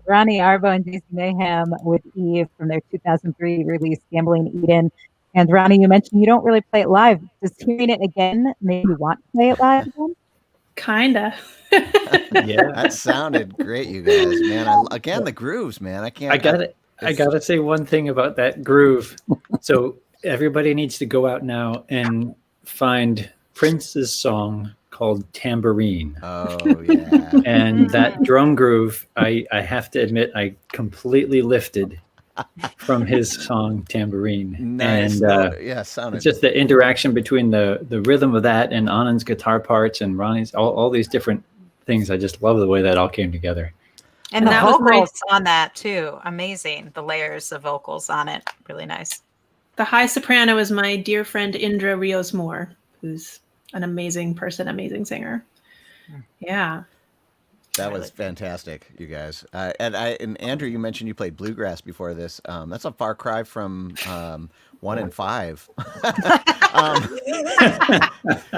Rani Arbo and Daisy Mayhem with Eve from their 2003 release, Gambling Eden. And Rani, you mentioned you don't really play it live. Does hearing it again make you want to play it live again? Kinda. Yeah. That sounded great, you guys, man. Again, the grooves, man. I gotta say one thing about that groove. So everybody needs to go out now and find Prince's song called Tambourine. Oh yeah. And that drum groove, I have to admit, I completely lifted from his song Tambourine. Nice. And Yeah, sounded it's just the interaction between the rhythm of that and Anand's guitar parts and Ronnie's, all these different things. I just love the way that all came together. And the that was vocals on that too. Amazing. The layers of vocals on it. Really nice. The high soprano is my dear friend Indra Rios Moore, who's an amazing person, amazing singer. Yeah. That was fantastic, you guys. And Andrew, you mentioned you played bluegrass before this. That's a far cry from 1 and 5.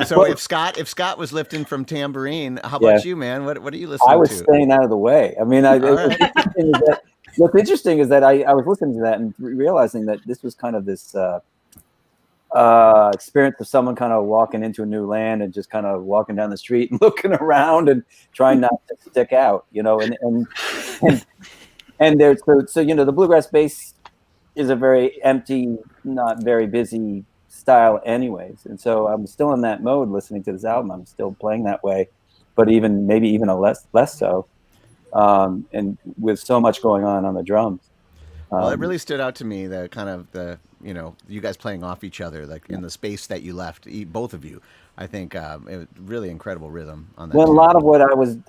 So if Scott was lifting from tambourine, how about you, man? What are you listening to? I was staying out of the way. I mean, what's interesting is that I was listening to that and realizing that this was kind of this experience of someone kind of walking into a new land and just kind of walking down the street and looking around and trying not to stick out, you know, and there's so you know, the bluegrass bass is a very empty, not very busy style anyways. And so I'm still in that mode listening to this album. I'm still playing that way, but maybe even a less so. And with so much going on the drums. Well, it really stood out to me, the kind of you know, you guys playing off each other, like in the space that you left, both of you. I think it was really incredible rhythm on that. Well, a lot of what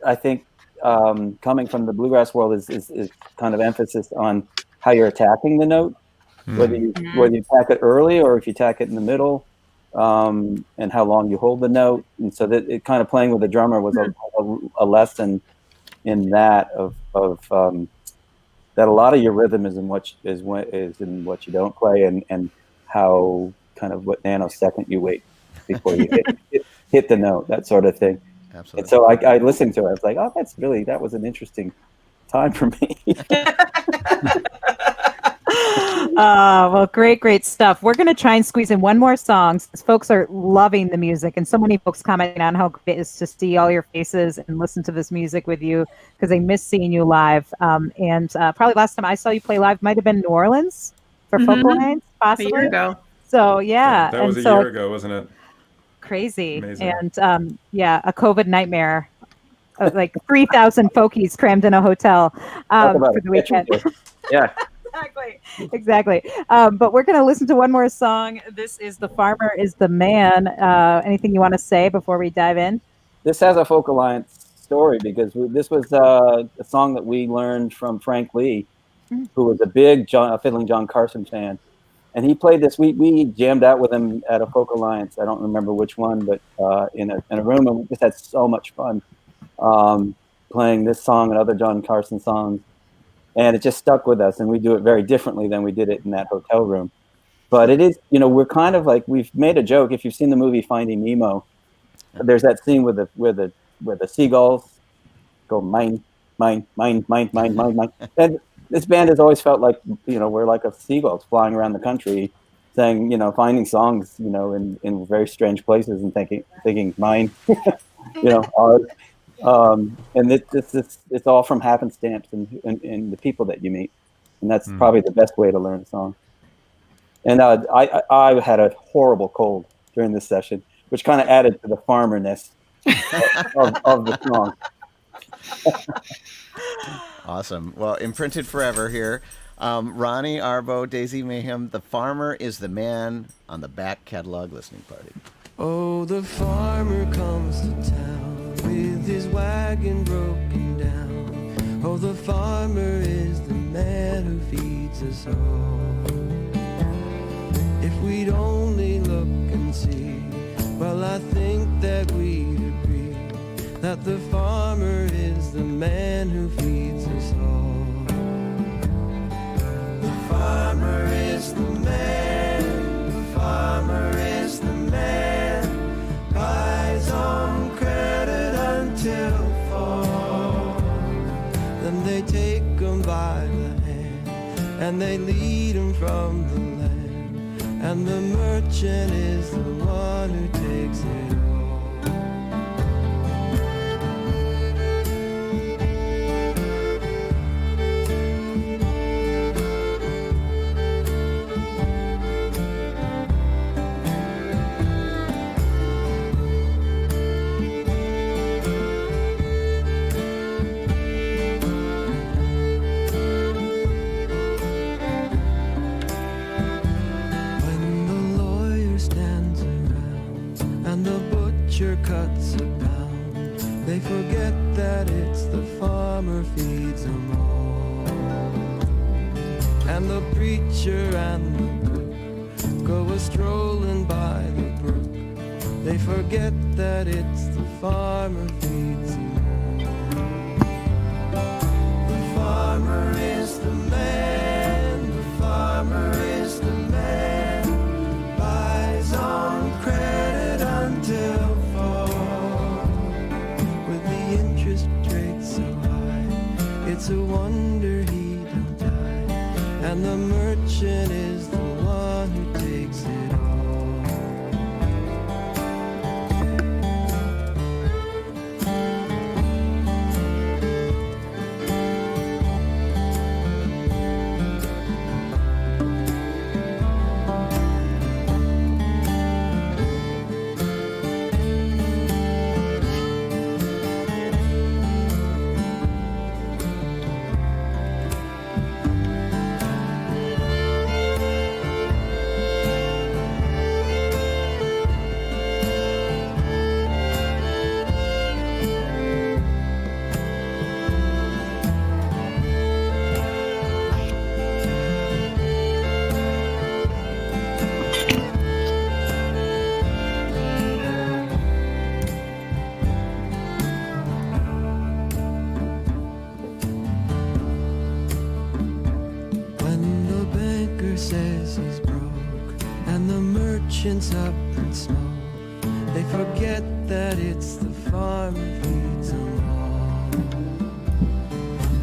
I think, coming from the bluegrass world is kind of emphasis on how you're attacking the note, whether you attack it early or if you attack it in the middle, and how long you hold the note. And so that it kind of playing with the drummer was a lesson in that of that a lot of your rhythm is in what you don't play, and how kind of what nanosecond you wait before you hit the note, that sort of thing. Absolutely. And so I listened to it. I was like, oh, that was an interesting time for me. Well, great stuff. We're going to try and squeeze in one more song, since folks are loving the music, and so many folks commenting on how great it is to see all your faces and listen to this music with you, because they miss seeing you live. And probably last time I saw you play live might have been New Orleans for Focal Lines, possibly. A year ago. So yeah, that was and a year ago, wasn't it? Crazy. Amazing. And a COVID nightmare. Like 3,000 folkies crammed in a hotel for the weekend. Yeah. Exactly. But we're going to listen to one more song. This is The Farmer is the Man. Anything you want to say before we dive in? This has a Folk Alliance story, because this was a song that we learned from Frank Lee, who was a big Fiddling John Carson fan. And he played this. We jammed out with him at a Folk Alliance. I don't remember which one, but in a room, and we just had so much fun playing this song and other John Carson songs. And it just stuck with us, and we do it very differently than we did it in that hotel room. But it is, you know, we're kind of like, we've made a joke. If you've seen the movie Finding Nemo, there's that scene where the seagulls go mine. And this band has always felt like, you know, we're like a seagulls flying around the country, saying, you know, finding songs, you know, in very strange places and thinking mine, you know, ours. And it's all from happenstance and the people that you meet, and that's probably the best way to learn a song. And I had a horrible cold during this session, which kind of added to the farmerness of the song. Awesome. Well, imprinted forever here. Rani Arbo, Daisy Mayhem, The Farmer is the Man on the Back Catalog Listening Party. Oh, the farmer comes to town with his wagon broken down. Oh, the farmer is the man who feeds us all. If we'd only look and see, well, I think that we'd agree that the farmer is the man who feeds us all. The farmer is the man, the farmer is the man, buys on credit until fall. Then they take 'em and they lead him from the land, and the merchant is the one who takes it all. Cuts a pound, they forget that it's the farmer feeds them all. And the preacher and the cook go a-strolling by the brook, they forget that it's the farmer feeds them all. The farmer is the man, the farmer is the man, buys on credit until it's a wonder he don't die, and the merchant is the one who takes it all. Says he's broke and the merchant's up in smoke, they forget that it's the farmer feeds them all.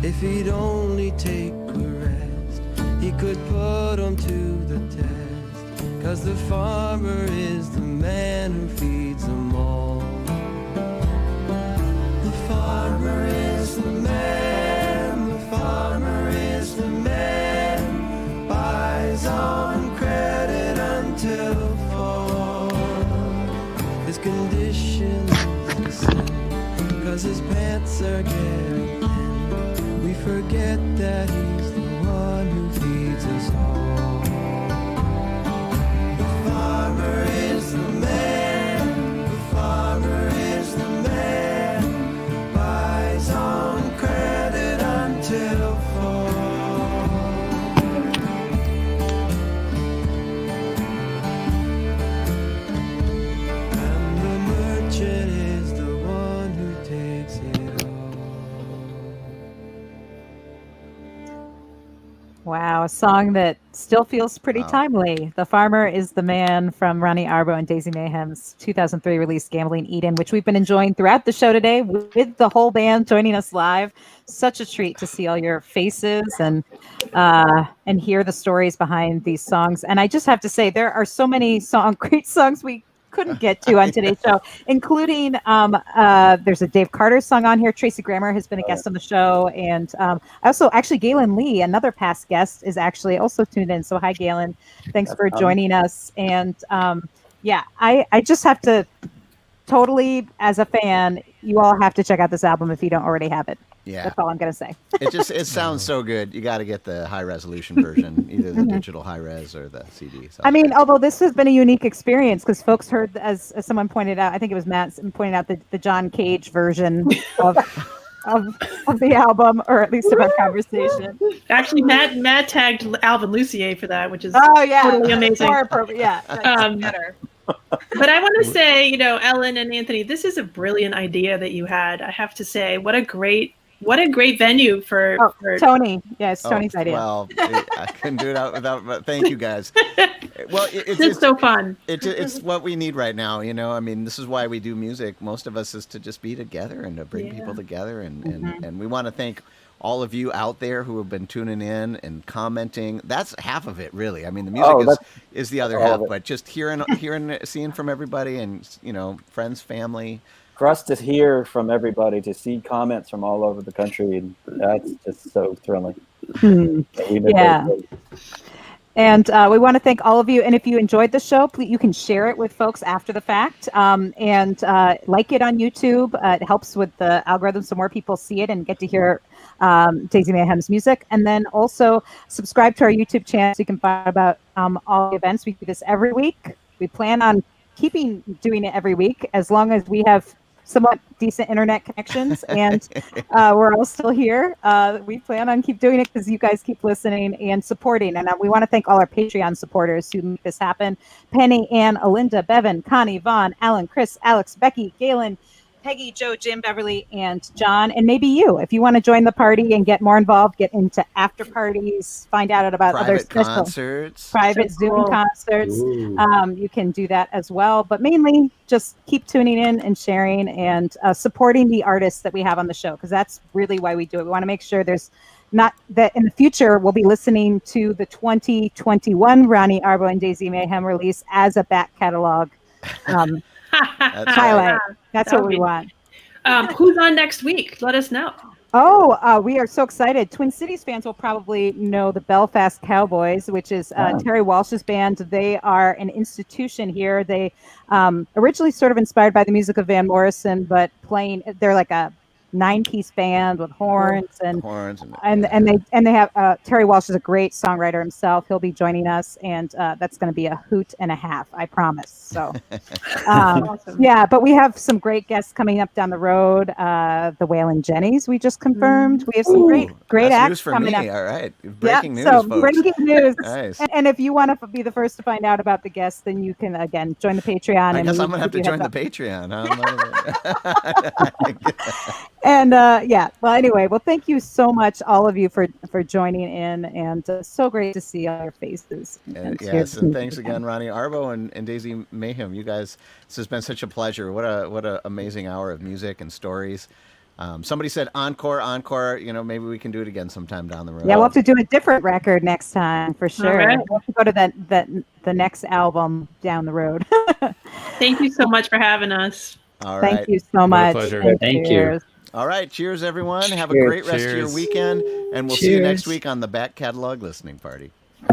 If he'd only take a rest, he could put them to the test, 'cause the farmer is the man who feeds them all. The farmer is the man, the farmer is the man, buys on credit until fall. His condition is the same, 'cause his pants are getting thin. We forget that he's the one who feeds us all. The farmer is the man, the farmer is the man, buys on credit until fall. Is the one who takes it all. Wow, a song that still feels pretty timely. The Farmer is the Man from Rani Arbo and Daisy Mayhem's 2003 release Gambling Eden, which we've been enjoying throughout the show today with the whole band joining us live. Such a treat to see all your faces and hear the stories behind these songs. And I just have to say, there are so many great songs we couldn't get to on today's show, including there's a Dave Carter song on here. Tracy Grammer has been a guest on the show, and also actually Galen Lee, another past guest, is actually also tuned in. So hi Galen, thanks for joining us. And yeah, I just have to totally, as a fan, you all have to check out this album if you don't already have it. Yeah, that's all I'm gonna say. It sounds so good. You got to get the high resolution version, either the digital high res or the CD. So. I mean, although this has been a unique experience because folks heard, as someone pointed out, I think it was Matt pointed out the John Cage version of the album, or at least of our conversation. Actually, Matt tagged Alvin Lucier for that, which is totally amazing. More appropriate. Yeah, better. But I want to say, Ellen and Anthony, this is a brilliant idea that you had. I have to say, what a great venue for Tony. Yeah, it's Tony's idea. Well, I couldn't do it without. But thank you guys. Well, it's so fun. It's what we need right now. I mean, this is why we do music. Most of us is to just be together and to bring people together, and we want to thank all of you out there who have been tuning in and commenting. That's half of it, really. I mean, the music is the other half, but just hearing, seeing from everybody and, you know, friends, family. For us to hear from everybody, to see comments from all over the country, and that's just so thrilling. Yeah. And we want to thank all of you. And if you enjoyed the show, please, you can share it with folks after the fact, and like it on YouTube. It helps with the algorithm so more people see it and get to hear Daisy Mayhem's music. And then also subscribe to our YouTube channel so you can find out about all the events. We do this every week. We plan on keeping doing it every week as long as we have somewhat decent internet connections and we're all still here. We plan on keep doing it because you guys keep listening and supporting. And we want to thank all our Patreon supporters who make this happen. Penny, Ann, Alinda, Bevan, Connie, Vaughn, Alan, Chris, Alex, Becky, Galen, Peggy, Joe, Jim, Beverly, and John, and maybe you. If you want to join the party and get more involved, get into after parties, find out about other concerts, private Zoom concerts, you can do that as well. But mainly, just keep tuning in and sharing and supporting the artists that we have on the show, because that's really why we do it. We want to make sure there's not that in the future we'll be listening to the 2021 Rani Arbo and Daisy Mayhem release as a back catalog. Highlight. That's what we want. Who's on next week? Let us know. Oh, we are so excited. Twin Cities fans will probably know the Belfast Cowboys, which is Terry Walsh's band. They are an institution here. They originally sort of inspired by the music of Van Morrison, but they're like a 9-piece band with horns and they have Terry Walsh is a great songwriter himself. He'll be joining us, and that's going to be a hoot and a half, I promise. So awesome. Yeah, but we have some great guests coming up down the road. The Waylon Jennies we just confirmed. We have some great acts coming up. All right, breaking news, so folks. Breaking news. Nice. And if you want to be the first to find out about the guests, then you can again join the Patreon. I guess I'm gonna have to join the Patreon. And well, anyway, thank you so much, all of you, for joining in, and so great to see all your faces. Yes, and thanks again, Rani Arbo and Daisy Mayhem. You guys, this has been such a pleasure. What a amazing hour of music and stories. Somebody said encore. You know, maybe we can do it again sometime down the road. Yeah, we'll have to do a different record next time for sure. Right. We'll have to go to the next album down the road. Thank you so much for having us. All right. Thank you so much. Pleasure. Thank you. All right. Cheers, everyone. Have a great rest of your weekend. And we'll see you next week on the Back Catalog Listening Party.